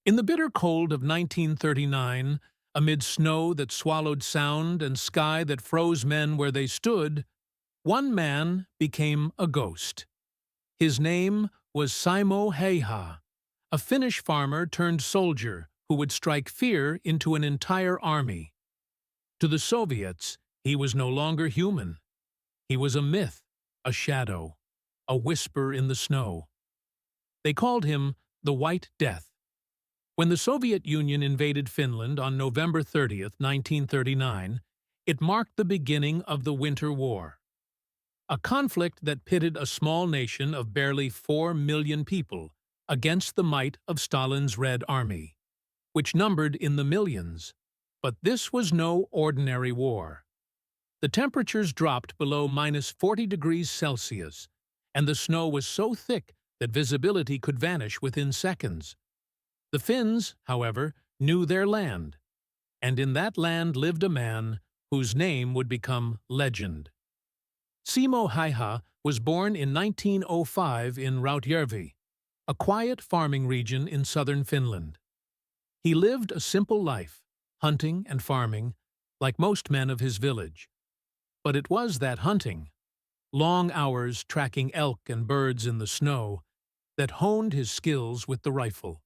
In the bitter cold of 1939, amid snow that swallowed sound and sky that froze men where they stood, one man became a ghost. His name was Simo Häyhä, a Finnish farmer turned soldier who would strike fear into an entire army. To the Soviets, he was no longer human. He was a myth, a shadow, a whisper in the snow. They called him the White Death. When the Soviet Union invaded Finland on November 30th, 1939, it marked the beginning of the Winter War, a conflict that pitted a small nation of barely 4 million people against the might of Stalin's Red Army, which numbered in the millions. But this was no ordinary war. The temperatures dropped below -40 degrees Celsius, and the snow was so thick that visibility could vanish within seconds. The Finns, however, knew their land, and in that land lived a man whose name would become legend. Simo Häyhä was born in 1905 in Rautjärvi, a quiet farming region in southern Finland. He lived a simple life, hunting and farming, like most men of his village. But it was that hunting, long hours tracking elk and birds in the snow, that honed his skills with the rifle.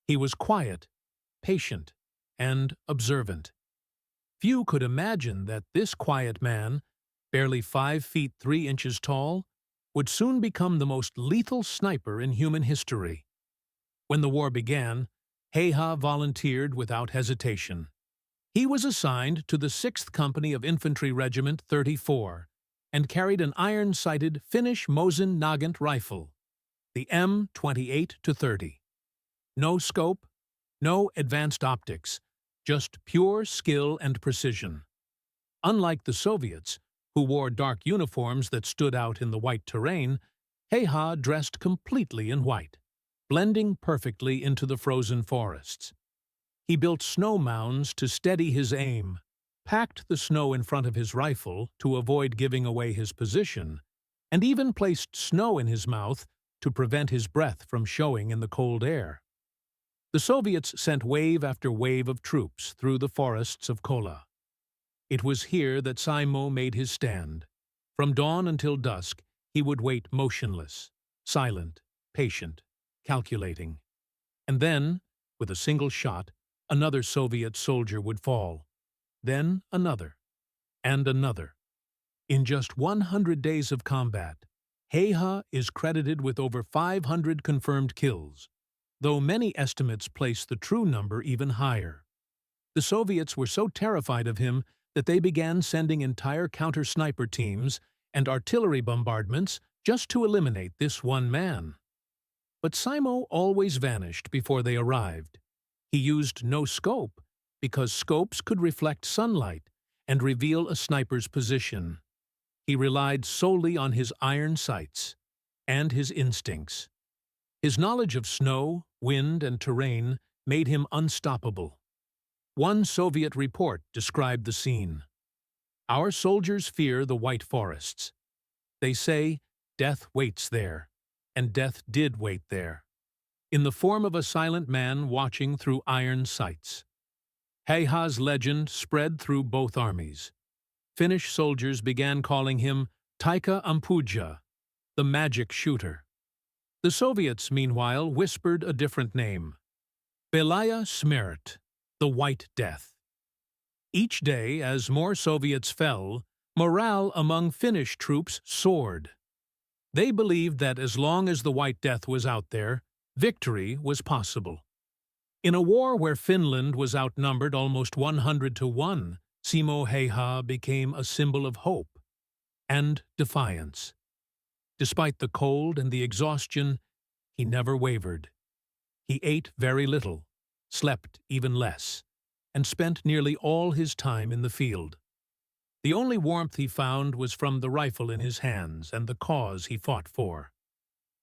He was quiet, patient, and observant. Few could imagine that this quiet man, barely 5 feet 3 inches tall, would soon become the most lethal sniper in human history. When the war began, Häyhä volunteered without hesitation. He was assigned to the 6th Company of Infantry Regiment 34 and carried an iron-sighted Finnish Mosin Nagant rifle, the M28-30. No scope, no advanced optics, just pure skill and precision. Unlike the Soviets, who wore dark uniforms that stood out in the white terrain, Häyhä dressed completely in white, blending perfectly into the frozen forests. He built snow mounds to steady his aim, packed the snow in front of his rifle to avoid giving away his position, and even placed snow in his mouth to prevent his breath from showing in the cold air. The Soviets sent wave after wave of troops through the forests of Kola. It was here that Simo made his stand. From dawn until dusk, he would wait motionless, silent, patient, calculating. And then, with a single shot, another Soviet soldier would fall. Then another, and another. In just 100 days of combat, Häyhä is credited with over 500 confirmed kills, though many estimates place the true number even higher. The Soviets were so terrified of him that they began sending entire counter-sniper teams and artillery bombardments just to eliminate this one man. But Simo always vanished before they arrived. He used no scope because scopes could reflect sunlight and reveal a sniper's position. He relied solely on his iron sights and his instincts. His knowledge of snow, wind, and terrain made him unstoppable. One Soviet report described the scene. "Our soldiers fear the white forests. They say death waits there, and death did wait there, in the form of a silent man watching through iron sights." Häyhä's legend spread through both armies. Finnish soldiers began calling him Taika Ampuja, the magic shooter. The Soviets, meanwhile, whispered a different name, Belaya Smert, the White Death. Each day, as more Soviets fell, morale among Finnish troops soared. They believed that as long as the White Death was out there, victory was possible. In a war where Finland was outnumbered almost 100 to 1, Simo Häyhä became a symbol of hope and defiance. Despite the cold and the exhaustion, he never wavered. He ate very little, slept even less, and spent nearly all his time in the field. The only warmth he found was from the rifle in his hands and the cause he fought for.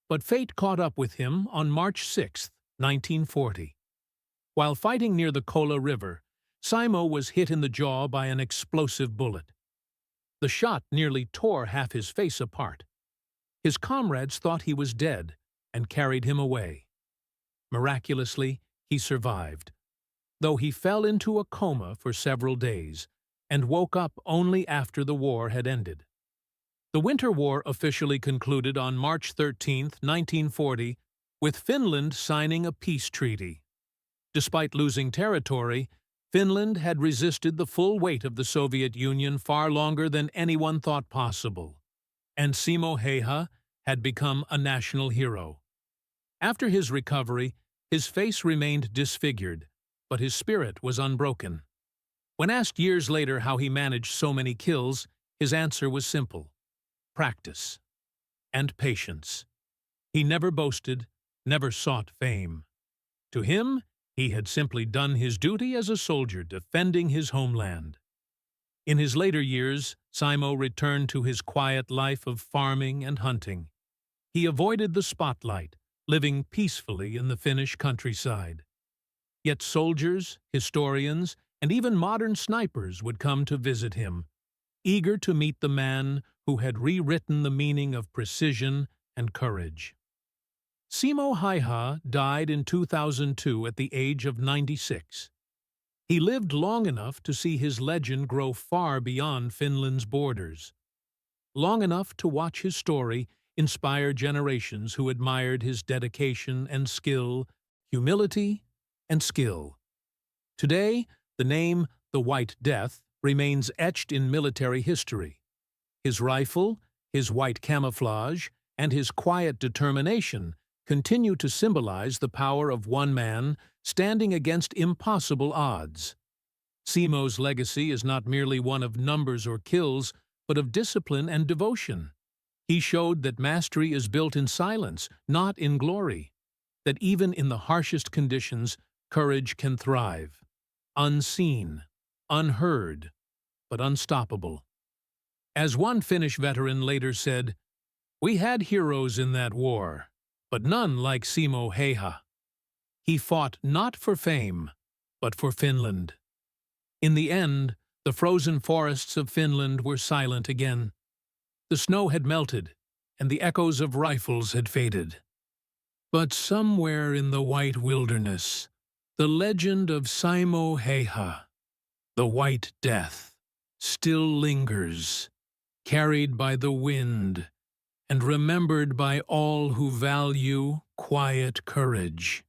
But fate caught up with him on March 6, 1940. While fighting near the Kola River, Simo was hit in the jaw by an explosive bullet. The shot nearly tore half his face apart. His comrades thought he was dead and carried him away. Miraculously, he survived, though he fell into a coma for several days and woke up only after the war had ended. The Winter War officially concluded on March 13, 1940, with Finland signing a peace treaty. Despite losing territory, Finland had resisted the full weight of the Soviet Union far longer than anyone thought possible, and Simo Häyhä had become a national hero. After his recovery, his face remained disfigured, but his spirit was unbroken. When asked years later how he managed so many kills, his answer was simple: practice and patience. He never boasted, never sought fame. To him, he had simply done his duty as a soldier defending his homeland. In his later years, Simo returned to his quiet life of farming and hunting. He avoided the spotlight, living peacefully in the Finnish countryside. Yet soldiers, historians, and even modern snipers would come to visit him, eager to meet the man who had rewritten the meaning of precision and courage. Simo Häyhä died in 2002 at the age of 96. He lived long enough to see his legend grow far beyond Finland's borders, long enough to watch his story inspire generations who admired his dedication and skill, humility and skill. Today, the name the White Death remains etched in military history. His rifle, his white camouflage, and his quiet determination continue to symbolize the power of one man standing against impossible odds. Simo's legacy is not merely one of numbers or kills, but of discipline and devotion. He showed that mastery is built in silence, not in glory, that even in the harshest conditions, courage can thrive. Unseen, unheard, but unstoppable. As one Finnish veteran later said, "We had heroes in that war, but none like Simo Häyhä. He fought not for fame, but for Finland." In the end, the frozen forests of Finland were silent again. The snow had melted, and the echoes of rifles had faded. But somewhere in the white wilderness, the legend of Simo Häyhä, the White Death, still lingers, carried by the wind and remembered by all who value quiet courage.